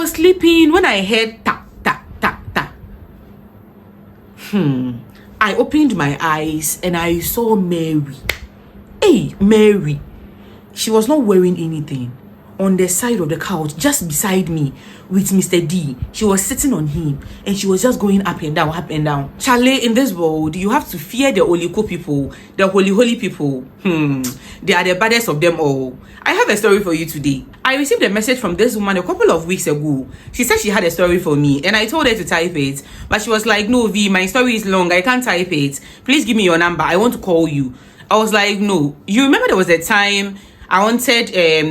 was sleeping when I heard tap, tap, tap, tap. I opened my eyes and I saw Mary. Hey, Mary. She was not wearing anything. On the side of the couch, just beside me, with Mr. D. She was sitting on him, and she was just going up and down, up and down. Charlie, in this world, you have to fear the Oliko people, the holy people. They are the baddest of them all. I have a story for you today. I received a message from this woman a couple of weeks ago. She said she had a story for me, and I told her to type it. But she was like, no, V, my story is long. I can't type it. Please give me your number. I want to call you. I was like, no. You remember there was a time I wanted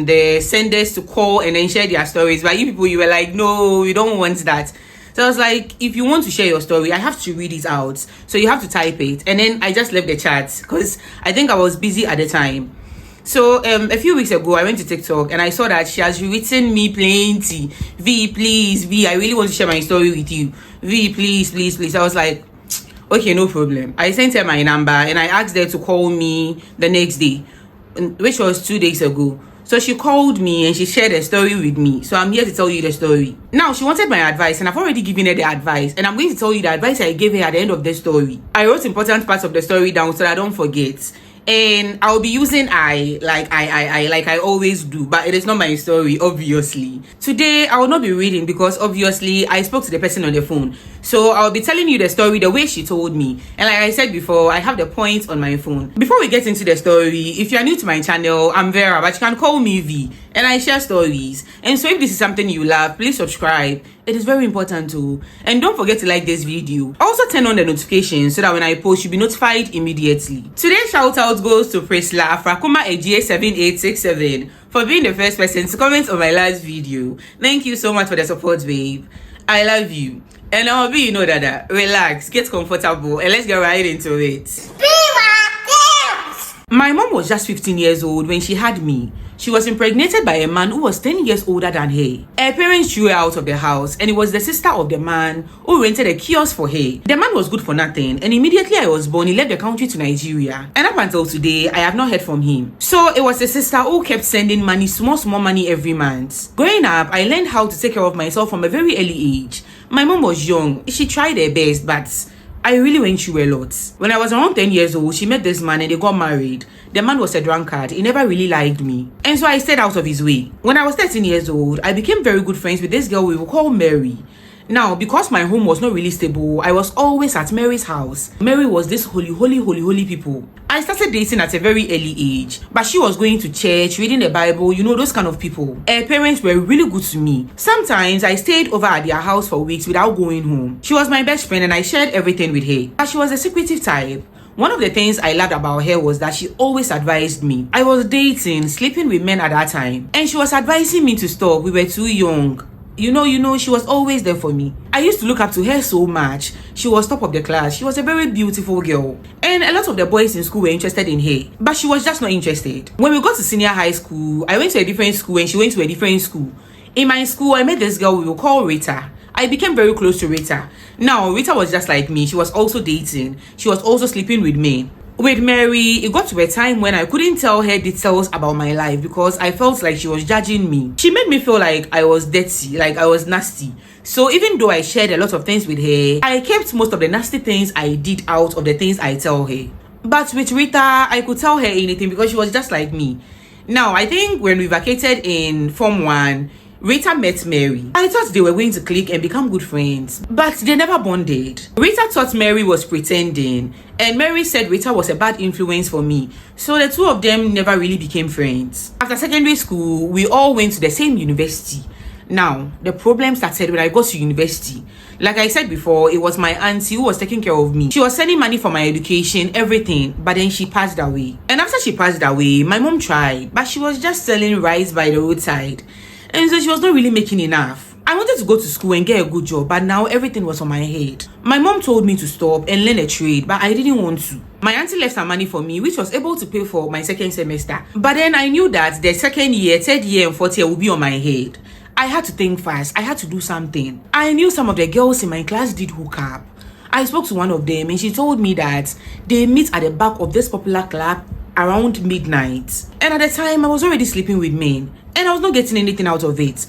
the senders to call and then share their stories, but you people, you were like, no, we don't want that. So I was like, if you want to share your story, I have to read it out, so you have to type it. And then I just left the chat because I think I was busy at the time. So a few weeks ago, I went to TikTok and I saw that she has written me plenty. V, please, V, I really want to share my story with you. V, please, please, please. I was like, okay, no problem. I sent her my number and I asked her to call me the next day, which was 2 days ago. So she called me and she shared a story with me. So I'm here to tell you the story. Now, she wanted my advice and I've already given her the advice. And I'm going to tell you the advice I gave her at the end of the story. I wrote important parts of the story down so that I don't forget. And I'll be using like I always do, but it is not my story, obviously. Today, I will not be reading because obviously I spoke to the person on the phone. So I'll be telling you the story the way she told me. And like I said before, I have the points on my phone. Before we get into the story, if you are new to my channel, I'm Vera, but you can call me V. And I share stories. And so if this is something you love, please subscribe. It is very important too. And don't forget to like this video. Also turn on the notifications so that when I post, you'll be notified immediately. Today's shout out goes to Prisla Frakuma AGA7867 for being the first person to comment on my last video. Thank you so much for the support, babe. I love you. And I'll be, Dada. Relax, get comfortable, and let's get right into it. My mom was just 15 years old when she had me. She was impregnated by a man who was 10 years older than her. Her parents threw her out of the house, and it was the sister of the man who rented a kiosk for her. The man was good for nothing, and immediately I was born, he left the country to Nigeria. And up until today, I have not heard from him. So it was the sister who kept sending money, small money every month. Growing up, I learned how to take care of myself from a very early age. My mom was young. She tried her best, but I really went through a lot. When I was around 10 years old, she met this man and they got married. The man was a drunkard. He never really liked me. And so I stayed out of his way. When I was 13 years old, I became very good friends with this girl we will call Mary. Now, because my home was not really stable, I was always at Mary's house. Mary was this holy people. I started dating at a very early age, but she was going to church, reading the Bible, those kind of people. Her parents were really good to me. Sometimes I stayed over at their house for weeks without going home. She was my best friend and I shared everything with her. But she was a secretive type. One of the things I loved about her was that she always advised me. I was dating, sleeping with men at that time, and she was advising me to stop. We were too young. She was always there for me. I used to look up to her so much. She was top of the class. She was a very beautiful girl. And a lot of the boys in school were interested in her. But she was just not interested. When we got to senior high school, I went to a different school and she went to a different school. In my school, I met this girl we will call Rita. I became very close to Rita. Now, Rita was just like me. She was also dating. She was also sleeping with me. With Mary, it got to a time when I couldn't tell her details about my life because I felt like she was judging me. She made me feel like I was dirty, like I was nasty. So even though I shared a lot of things with her, I kept most of the nasty things I did out of the things I tell her. But with Rita, I could tell her anything because she was just like me. Now, I think when we vacated in Form 1, Rita met Mary. I thought they were going to click and become good friends, but they never bonded. Rita thought Mary was pretending, and Mary said Rita was a bad influence for me, so the two of them never really became friends. After secondary school, we all went to the same university. Now, the problem started when I got to university. Like I said before, it was my auntie who was taking care of me. She was sending money for my education, everything, but then she passed away. And after she passed away, my mom tried, but she was just selling rice by the roadside. And so she was not really making enough. I wanted to go to school and get a good job, but now everything was on my head. My mom told me to stop and learn a trade, but I didn't want to. My auntie left some money for me, which was able to pay for my second semester. But then I knew that the second year, third year, and fourth year would be on my head. I had to think fast. I had to do something. I knew some of the girls in my class did hook up. I spoke to one of them and she told me that they meet at the back of this popular club around midnight. And at the time, I was already sleeping with men and I was not getting anything out of it.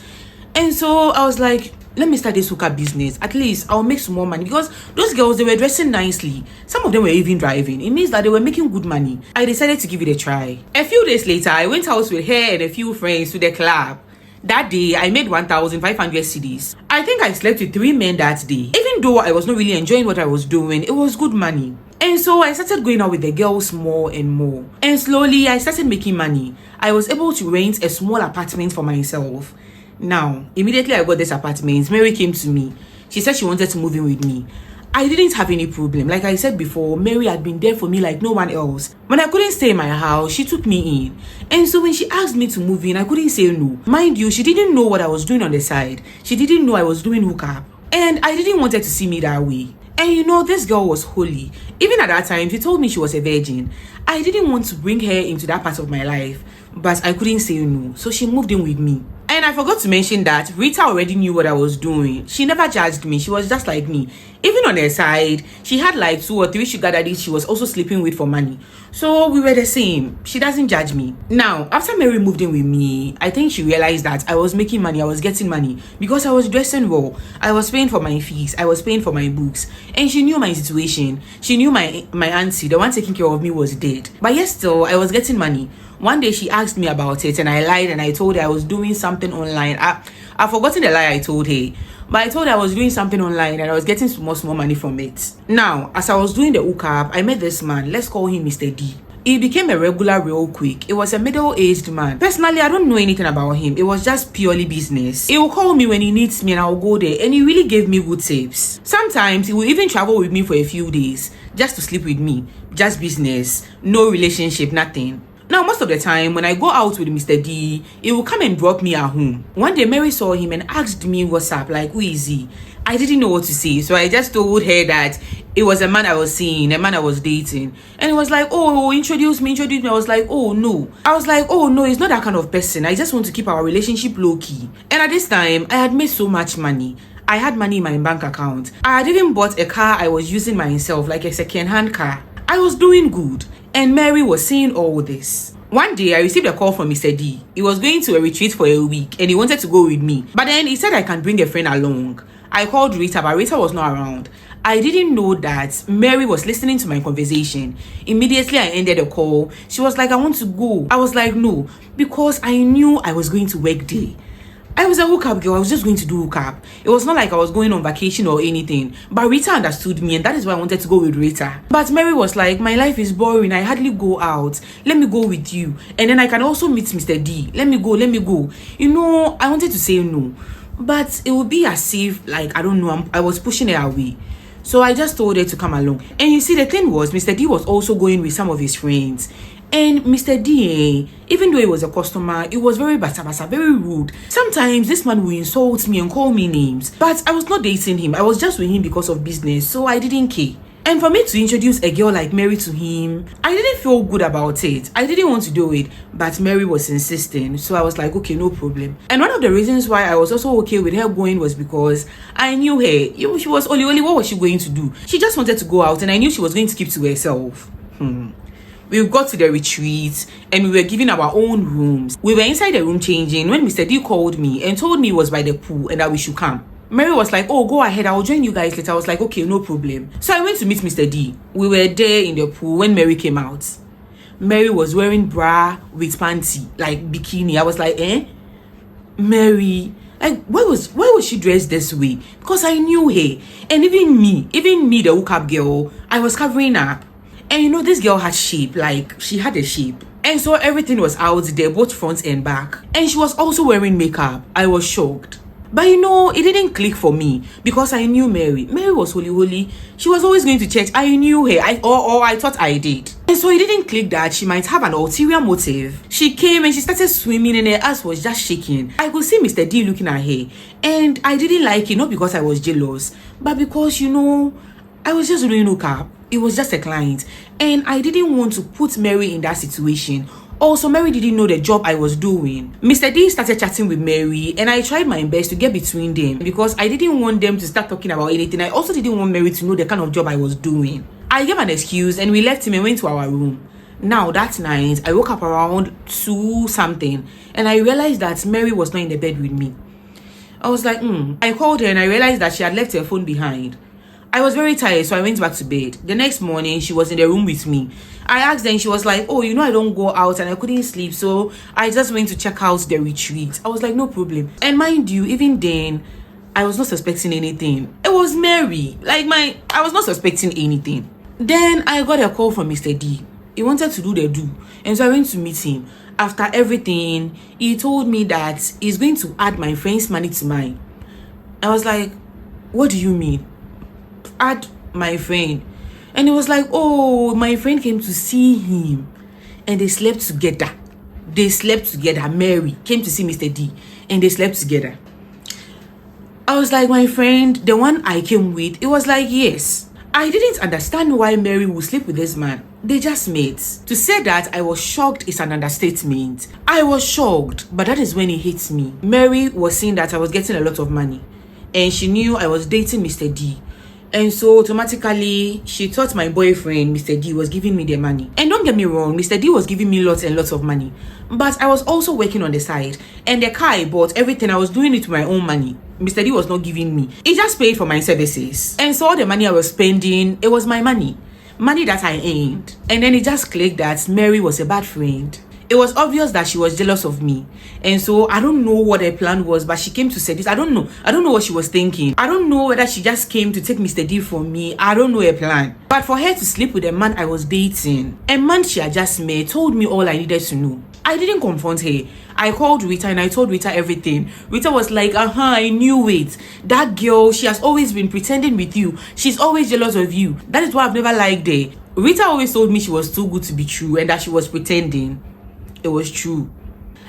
And so I was like, let me start this hookup business. At least I'll make some more money, because those girls, they were dressing nicely. Some of them were even driving. It means that they were making good money. I decided to give it a try. A few days later, I went out with her and a few friends to the club. That day, I made 1,500 cedis. I think I slept with 3 men that day. Even though I was not really enjoying what I was doing, it was good money. And so I started going out with the girls more and more. And slowly, I started making money. I was able to rent a small apartment for myself. Now, immediately I got this apartment, Mary came to me. She said she wanted to move in with me. I didn't have any problem. Like I said before, Mary had been there for me like no one else. When I couldn't stay in my house, she took me in. And so when she asked me to move in, I couldn't say no. Mind you, she didn't know what I was doing on the side. She didn't know I was doing hookup. And I didn't want her to see me that way. And you know, this girl was holy. Even at that time, she told me she was a virgin. I didn't want to bring her into that part of my life, but I couldn't say no. So she moved in with me. And I forgot to mention that Rita already knew what I was doing. She never judged me. She was just like me. Even on her side, she had like 2 or 3 sugar daddies she was also sleeping with for money. So we were the same. She doesn't judge me. Now, after Mary moved in with me, I think she realized that I was making money. I was getting money because I was dressing well. I was paying for my fees. I was paying for my books. And she knew my situation. She knew my auntie, the one taking care of me, was dead. But yes, still, I was getting money. One day she asked me about it and I lied and I told her I was doing something online. I've forgotten the lie I told her. But I told her I was doing something online and I was getting small money from it. Now, as I was doing the hookup, I met this man. Let's call him Mr. D. He became a regular real quick. He was a middle-aged man. Personally, I don't know anything about him. It was just purely business. He will call me when he needs me and I'll go there. And he really gave me good tips. Sometimes he will even travel with me for a few days just to sleep with me. Just business. No relationship, nothing. Now, most of the time, when I go out with Mr. D, he will come and drop me at home. One day, Mary saw him and asked me what's up, like, who is he? I didn't know what to say, so I just told her that it was a man I was seeing, a man I was dating. And he was like, oh, introduce me. I was like, oh, no. He's not that kind of person. I just want to keep our relationship low-key. And at this time, I had made so much money. I had money in my bank account. I had even bought a car I was using myself, like a second-hand car. I was doing good. And Mary was seeing all this. One day, I received a call from Mr. D. He was going to a retreat for a week and he wanted to go with me. But then he said I can bring a friend along. I called Rita, but Rita was not around. I didn't know that Mary was listening to my conversation. Immediately, I ended the call. She was like, I want to go. I was like, no, because I knew I was going to work there. I was a hookup girl. I was just going to do hookup. It was not like I was going on vacation or anything. But Rita understood me and that is why I wanted to go with Rita. But Mary was like, my life is boring. I hardly go out. Let me go with you. And then I can also meet Mr. D. Let me go. You know, I wanted to say no. But it would be as if, like, I don't know, I was pushing her away. So I just told her to come along. And you see, the thing was, Mr. D was also going with some of his friends. And Mr. D, even though he was a customer, it was very basa, very rude. Sometimes this man will insult me and call me names. But I was not dating him. I was just with him because of business, so I didn't care. And for me to introduce a girl like Mary to him, I didn't feel good about it. I didn't want to do it, but Mary was insisting. So I was like, okay, no problem. And one of the reasons why I was also okay with her going was because I knew her. She was only what was she going to do? She just wanted to go out and I knew she was going to keep to herself. We got to the retreat and we were given our own rooms. We were inside the room changing when Mr. D called me and told me he was by the pool and that we should come. Mary was like, oh, go ahead. I'll join you guys later. I was like, okay, no problem. So I went to meet Mr. D. We were there in the pool when Mary came out. Mary was wearing bra with panty, like bikini. I was like, Mary, like, why was she dressed this way? Because I knew her. And even me, the hookup girl, I was covering up. And you know, this girl had shape, like she had a shape. And so everything was out there, both front and back. And she was also wearing makeup. I was shocked. But you know, it didn't click for me because I knew Mary. Mary was holy. She was always going to church. I knew her, or I thought I did. And so it didn't click that she might have an ulterior motive. She came and she started swimming and her ass was just shaking. I could see Mr. D looking at her. And I didn't like it, not because I was jealous, but because, you know, I was just doing hookup. It was just a client. And I didn't want to put Mary in that situation. Also, Mary didn't know the job I was doing. Mr. D started chatting with Mary and I tried my best to get between them because I didn't want them to start talking about anything. I also didn't want Mary to know the kind of job I was doing. I gave an excuse and we left him and went to our room. Now, that night, I woke up around 2 something and I realized that Mary was not in the bed with me. I was like, I called her and I realized that she had left her phone behind. I was very tired, so I went back to bed. The next morning, she was in the room with me. I asked her and she was like, oh, I don't go out and I couldn't sleep, so I just went to check out the retreat. I was like, no problem. And mind you, even then, I was not suspecting anything. It was Mary. I was not suspecting anything. Then I got a call from Mr. D. He wanted to do the do. And so I went to meet him. After everything, he told me that he's going to add my friend's money to mine. I was like, what do you mean? Add my friend? And he was like, oh, my friend came to see him and they slept together. Mary came to see Mr. D and they slept together. I was like, my friend, the one I came with? It was like, yes. I didn't understand why Mary would sleep with this man. They just mates. To say that I was shocked is an understatement. I was shocked, but that is when it hit me. Mary was seeing that I was getting a lot of money and she knew I was dating Mr. D. And so automatically, she thought my boyfriend, Mr. D, was giving me the money. And don't get me wrong, Mr. D was giving me lots and lots of money. But I was also working on the side. And the car I bought, everything, I was doing it with my own money. Mr. D was not giving me. He just paid for my services. And so all the money I was spending, it was my money. Money that I earned. And then it just clicked that Mary was a bad friend. It was obvious that she was jealous of me. And so I don't know what her plan was, but she came to say this. I don't know what she was thinking. I don't know whether she just came to take Mr. D from me. I don't know her plan. But for her to sleep with a man I was dating, a man she had just met, told me all I needed to know. I didn't confront her. I called Rita and I told Rita everything. Rita was like, I knew it. That girl, she has always been pretending with you. She's always jealous of you. That is why I've never liked her. Rita always told me she was too good to be true and that she was pretending. It was true.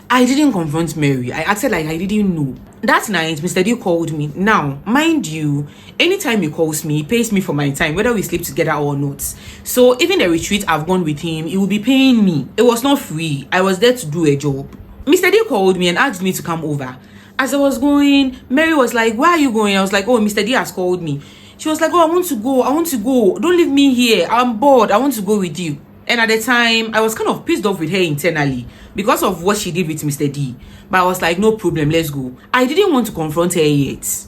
I didn't confront Mary. I acted like I didn't know. That night, Mr. D called me. Now, mind you, anytime he calls me, he pays me for my time, whether we sleep together or not. So even the retreat I've gone with him, he will be paying me. It was not free. I was there to do a job. Mr. D called me and asked me to come over. As I was going, Mary was like, where are you going? I was like, oh, Mr. D has called me. She was like, oh, I want to go. Don't leave me here. I'm bored. I want to go with you. And at the time, I was kind of pissed off with her internally because of what she did with Mr. D. But I was like, no problem, let's go. I didn't want to confront her yet.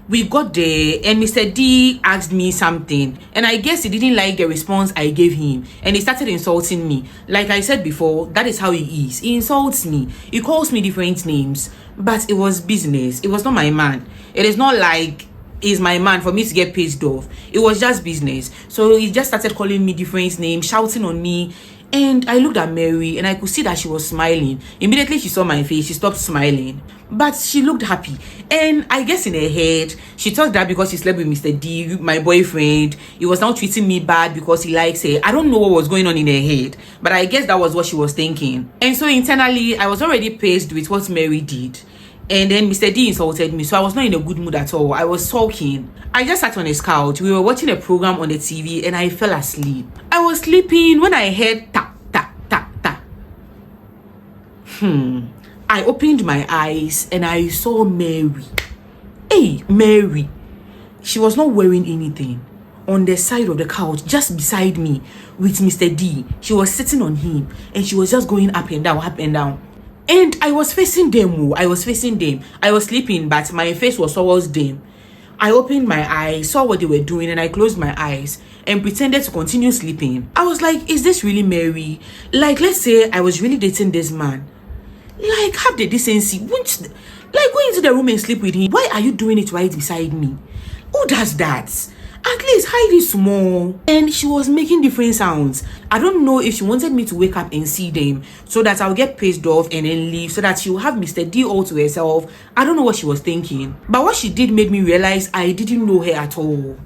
We got there and Mr. D asked me something. And I guess he didn't like the response I gave him. And he started insulting me. Like I said before, that is how he is. He insults me. He calls me different names. But it was business. It was not my man. It is not like is my man for me to get pissed off. It was just business. So he just started calling me different names, shouting on me. And I looked at Mary and I could see that she was smiling. Immediately she saw my face, she stopped smiling. But she looked happy. And I guess in her head, she thought that because she slept with Mr. D, my boyfriend, he was now treating me bad because he likes her. I don't know what was going on in her head. But I guess that was what she was thinking. And so internally, I was already pissed with what Mary did. And then Mr. D insulted me, so I was not in a good mood at all. I was sulking. I just sat on his couch. We were watching a program on the TV and I fell asleep. I was sleeping when I heard tap, tap, tap, tap. I opened my eyes and I saw Mary. Hey, Mary. She was not wearing anything. On the side of the couch, just beside me, with Mr. D. She was sitting on him and she was just going up and down, up and down. And I was facing them. I was sleeping, but my face was towards them. I opened my eyes, saw what they were doing, and I closed my eyes and pretended to continue sleeping. I was like, is this really Mary? Like, let's say I was really dating this man. Like, have the decency. Wouldn't, like, go into the room and sleep with him. Why are you doing it right beside me? Who does that? At least hide it small. And she was making different sounds. I don't know if she wanted me to wake up and see them so that I'll get pissed off and then leave so that she'll have Mr. D all to herself. I don't know what she was thinking. But what she did made me realize I didn't know her at all.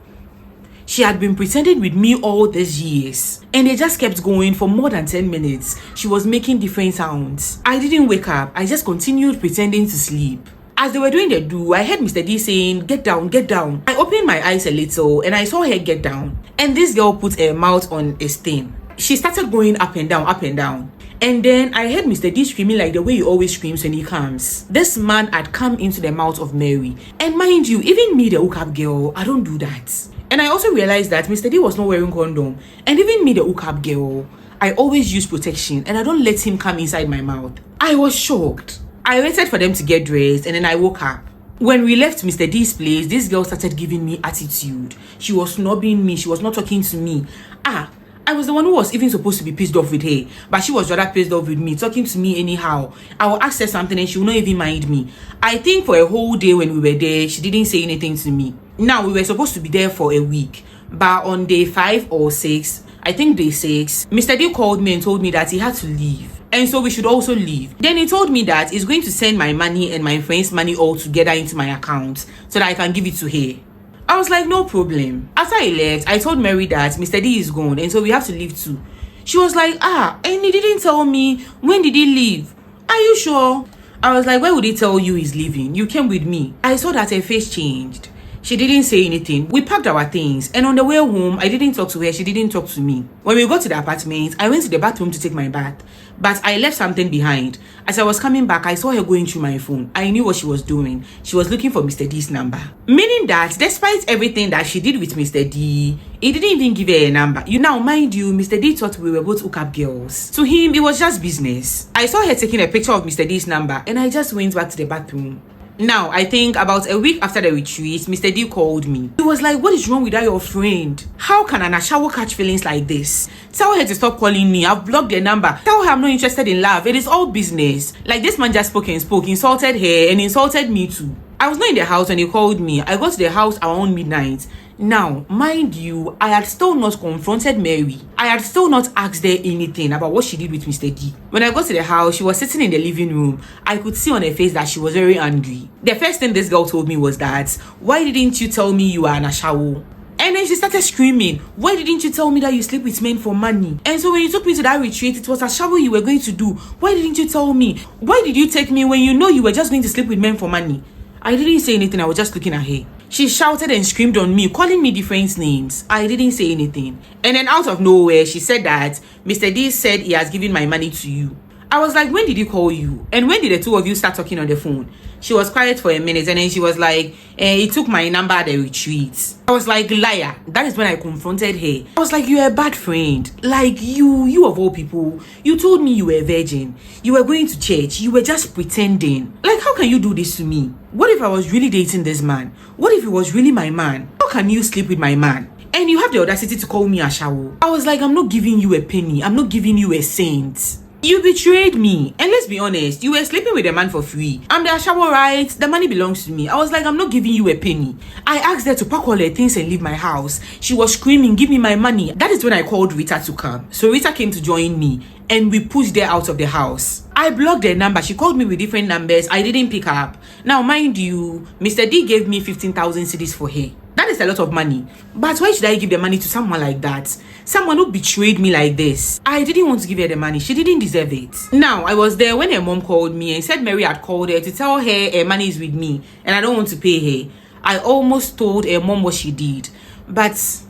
She had been pretending with me all these years. And it just kept going for more than 10 minutes. She was making different sounds. I didn't wake up. I just continued pretending to sleep. As they were doing the do, I heard Mr. D saying, get down, get down. I opened my eyes a little and I saw her get down. And this girl put her mouth on a stain. She started going up and down, up and down. And then I heard Mr. D screaming like the way he always screams when he comes. This man had come into the mouth of Mary. And mind you, even me, the hookup girl, I don't do that. And I also realized that Mr. D was not wearing condom. And even me, the hookup girl, I always use protection and I don't let him come inside my mouth. I was shocked. I waited for them to get dressed and then I woke up. When we left Mr. D's place, this girl started giving me attitude. She was snubbing me. She was not talking to me. I was the one who was even supposed to be pissed off with her, but she was rather pissed off with me, talking to me anyhow. I will ask her something and she will not even mind me. I think for a whole day when we were there, she didn't say anything to me. Now, we were supposed to be there for a week, but on day 5 or 6, I think day 6, Mr. D called me and told me that he had to leave. And so we should also leave. Then he told me that he's going to send my money and my friend's money all together into my account so that I can give it to her. I was like, no problem. After I left, I told Mary that Mr. D is gone and so we have to leave too. She was like, and he didn't tell me. When did he leave? Are you sure? I was like, why would he tell you he's leaving? You came with me. I saw that her face changed. She didn't say anything. We packed our things and on the way home, I didn't talk to her. She didn't talk to me. When we got to the apartment, I went to the bathroom to take my bath, but I left something behind. As I was coming back, I saw her going through my phone. I knew what she was doing. She was looking for Mr. D's number. Meaning that despite everything that she did with Mr. D, he didn't even give her a number. Mind you, Mr. D thought we were both hookup girls. To him, it was just business. I saw her taking a picture of Mr. D's number and I just went back to the bathroom. Now, I think about a week after the retreat, Mr. D called me. He was like, what is wrong with that your friend? How can an Ashawo catch feelings like this? Tell her to stop calling me. I've blocked their number. Tell her I'm not interested in love. It is all business. Like this man just spoke, insulted her and insulted me too. I was not in the house when he called me. I got to the house around midnight. Now, mind you, I had still not confronted Mary. I had still not asked her anything about what she did with Mr. D. When I got to the house, she was sitting in the living room. I could see on her face that she was very angry. The first thing this girl told me was that, why didn't you tell me you are an Ashawo? And then she started screaming, why didn't you tell me that you sleep with men for money? And so when you took me to that retreat, it was a shower you were going to do. Why didn't you tell me? Why did you take me when you know you were just going to sleep with men for money? I didn't say anything. I was just looking at her. She shouted and screamed on me, calling me different names. I didn't say anything. And then out of nowhere, she said that Mr. D said he has given my money to you. I was like, when did he call you? And when did the two of you start talking on the phone? She was quiet for a minute and then she was like, he took my number at the retreat. I was like, liar. That is when I confronted her. I was like, you're a bad friend. Like you of all people, you told me you were a virgin. You were going to church. You were just pretending. Like, how can you do this to me? What if I was really dating this man? What if he was really my man? How can you sleep with my man? And you have the audacity to call me a Ashawo. I was like, I'm not giving you a penny. I'm not giving you a cent. You betrayed me. And let's be honest, you were sleeping with a man for free. I'm the Ashawo, right? The money belongs to me. I was like, I'm not giving you a penny. I asked her to pack all her things and leave my house. She was screaming, give me my money. That is when I called Rita to come. So Rita came to join me and we pushed her out of the house. I blocked her number. She called me with different numbers. I didn't pick up. Now, mind you, Mr. D gave me 15,000 cedis for her. That is a lot of money. But why should I give the money to someone like that? Someone who betrayed me like this. I didn't want to give her the money. She didn't deserve it. Now, I was there when her mom called me and said Mary had called her to tell her her money is with me and I don't want to pay her. I almost told her mom what she did. But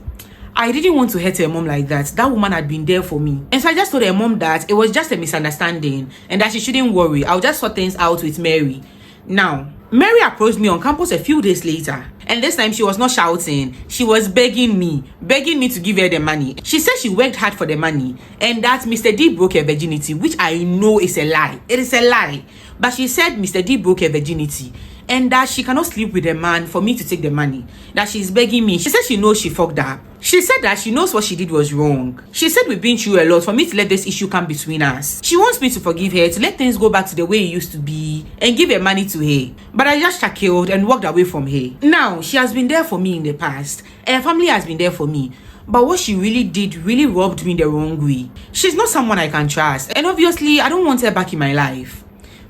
I didn't want to hurt her mom like that. That woman had been there for me. And so I just told her mom that it was just a misunderstanding and that she shouldn't worry. I'll just sort things out with Mary. Now, Mary approached me on campus a few days later. And this time she was not shouting. She was begging me to give her the money. She said she worked hard for the money and that Mr. D broke her virginity, which I know is a lie. It is a lie. But she said Mr. D broke her virginity and that she cannot sleep with a man for me to take the money. That she's begging me. She said she knows she fucked up. She said that she knows what she did was wrong. She said we've been through a lot for me to let this issue come between us. She wants me to forgive her, to let things go back to the way it used to be and give her money to her. But I just chuckled and walked away from her. Now, she has been there for me in the past. Her family has been there for me. But what she really did really rubbed me the wrong way. She's not someone I can trust. And obviously, I don't want her back in my life.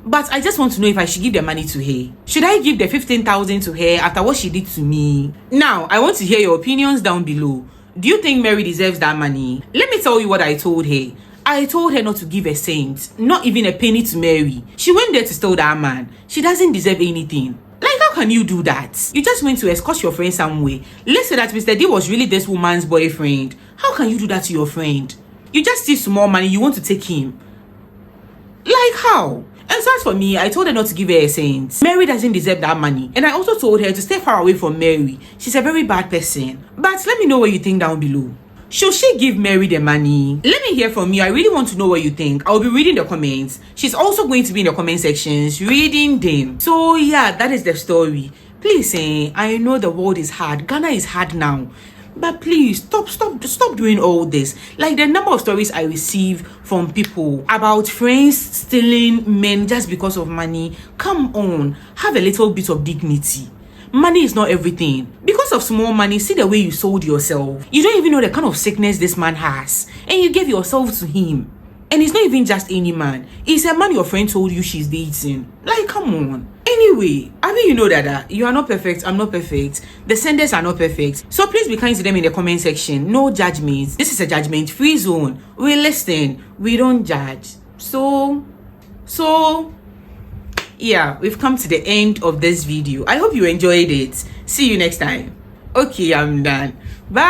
But I just want to know if I should give the money to her. Should I give the 15,000 to her after what she did to me? Now, I want to hear your opinions down below. Do you think Mary deserves that money? Let me tell you what I told her. I told her not to give a cent, not even a penny to Mary. She went there to steal that man. She doesn't deserve anything. Like, how can you do that? You just went to escort your friend somewhere. Let's say that Mr. D was really this woman's boyfriend. How can you do that to your friend? You just steal small money, you want to take him. Like, how? And so as for me, I told her not to give her a cent. Mary doesn't deserve that money. And I also told her to stay far away from Mary. She's a very bad person. But let me know what you think down below. Should she give Mary the money? Let me hear from you. I really want to know what you think. I'll be reading the comments. She's also going to be in the comment sections reading them. So yeah, that is the story. Please, I know the world is hard. Ghana is hard now. But please, stop doing all this. Like the number of stories I receive from people about friends stealing men just because of money. Come on, have a little bit of dignity. Money is not everything. Because of small money, see the way you sold yourself. You don't even know the kind of sickness this man has. And you gave yourself to him. And it's not even just any man. It's a man your friend told you she's dating. Like, come on. Anyway, I mean, you know that you are not perfect. I'm not perfect. The senders are not perfect. So please be kind to them in the comment section. No judgments. This is a judgment-free zone. We listen. We don't judge. So, yeah, we've come to the end of this video. I hope you enjoyed it. See you next time. Okay, I'm done. Bye.